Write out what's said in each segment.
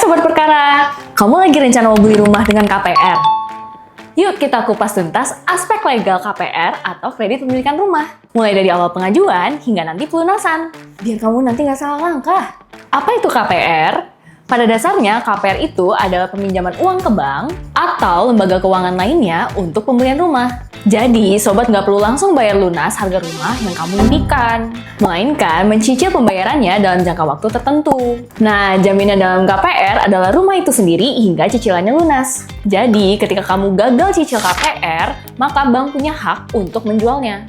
Sobat Perkara, kamu lagi rencana mau beli rumah dengan KPR? Yuk kita kupas tuntas aspek legal KPR atau kredit pemilikan rumah. Mulai dari awal pengajuan hingga nanti pelunasan. Biar kamu nanti nggak salah langkah. Apa itu KPR? Pada dasarnya, KPR itu adalah peminjaman uang ke bank atau lembaga keuangan lainnya untuk pembelian rumah. Jadi, sobat nggak perlu langsung bayar lunas harga rumah yang kamu impikan, melainkan mencicil pembayarannya dalam jangka waktu tertentu. Nah, jaminan dalam KPR adalah rumah itu sendiri hingga cicilannya lunas. Jadi, ketika kamu gagal cicil KPR, maka bank punya hak untuk menjualnya.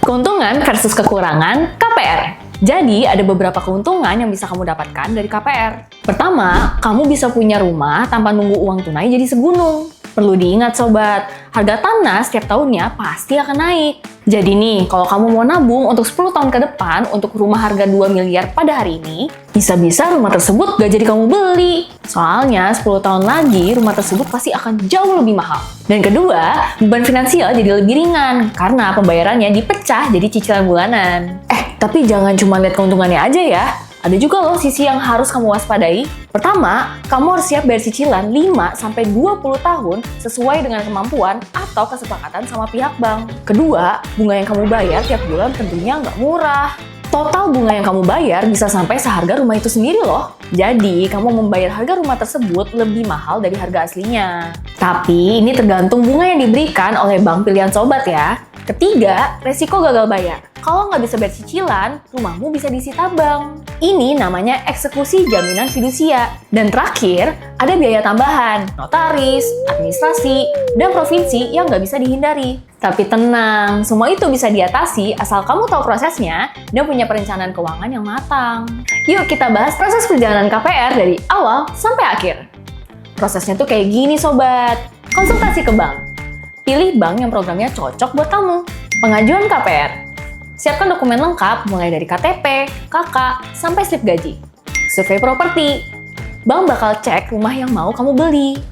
Keuntungan versus kekurangan KPR. Jadi, ada beberapa keuntungan yang bisa kamu dapatkan dari KPR. Pertama, kamu bisa punya rumah tanpa nunggu uang tunai jadi segunung. Perlu diingat sobat, harga tanah setiap tahunnya pasti akan naik. Jadi nih, kalau kamu mau nabung untuk 10 tahun ke depan untuk rumah harga 2 miliar pada hari ini, bisa-bisa rumah tersebut gak jadi kamu beli. Soalnya 10 tahun lagi rumah tersebut pasti akan jauh lebih mahal. Dan kedua, beban finansial jadi lebih ringan karena pembayarannya dipecah jadi cicilan bulanan. Tapi jangan cuma lihat keuntungannya aja ya. Ada juga loh sisi yang harus kamu waspadai. Pertama, kamu harus siap bayar cicilan 5-20 tahun sesuai dengan kemampuan atau kesepakatan sama pihak bank. Kedua, bunga yang kamu bayar tiap bulan tentunya nggak murah. Total bunga yang kamu bayar bisa sampai seharga rumah itu sendiri loh. Jadi, kamu membayar harga rumah tersebut lebih mahal dari harga aslinya. Tapi, ini tergantung bunga yang diberikan oleh bank pilihan sobat ya. Ketiga, resiko gagal bayar. Kalau nggak bisa bayar cicilan, rumahmu bisa disita bank. Ini namanya eksekusi jaminan fidusia. Dan terakhir, ada biaya tambahan, notaris, administrasi, dan provinsi yang nggak bisa dihindari. Tapi tenang, semua itu bisa diatasi asal kamu tahu prosesnya dan punya perencanaan keuangan yang matang. Yuk kita bahas proses perjalanan KPR dari awal sampai akhir. Prosesnya tuh kayak gini sobat. Konsultasi ke bank. Pilih bank yang programnya cocok buat kamu. Pengajuan KPR. Siapkan dokumen lengkap mulai dari KTP, KK, sampai slip gaji. Survei properti. Bank bakal cek rumah yang mau kamu beli.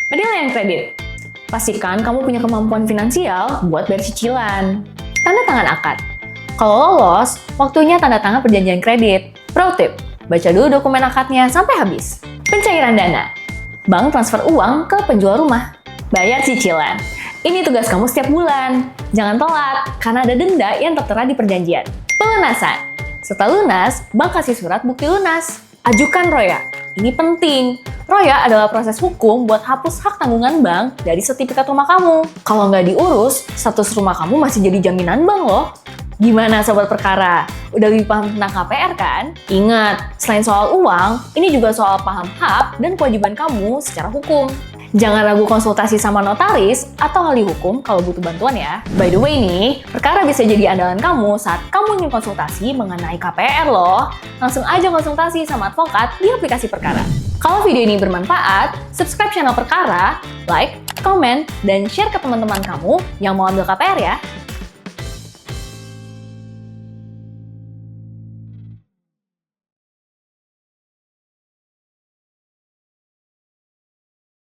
Penilaian kredit. Pastikan kamu punya kemampuan finansial buat bayar cicilan. Tanda tangan akad. Kalau lolos, waktunya tanda tangan perjanjian kredit. Pro tip, baca dulu dokumen akadnya sampai habis. Pencairan dana. Bank transfer uang ke penjual rumah. Bayar cicilan. Ini tugas kamu setiap bulan. Jangan telat, karena ada denda yang tertera di perjanjian. Pelunasan. Setelah lunas, bank kasih surat bukti lunas. Ajukan Roya. Ini penting. Roya adalah proses hukum buat hapus hak tanggungan bank dari sertifikat rumah kamu. Kalau nggak diurus, status rumah kamu masih jadi jaminan bank loh. Gimana sobat perkara? Udah lebih paham tentang KPR kan? Ingat, selain soal uang, ini juga soal paham hak dan kewajiban kamu secara hukum. Jangan ragu konsultasi sama notaris atau ahli hukum kalau butuh bantuan ya. By the way nih, perkara bisa jadi andalan kamu saat kamu ingin konsultasi mengenai KPR loh. Langsung aja konsultasi sama advokat di aplikasi Perkara. Kalau video ini bermanfaat, subscribe channel Perkara, like, komen, dan share ke teman-teman kamu yang mau ambil KPR ya.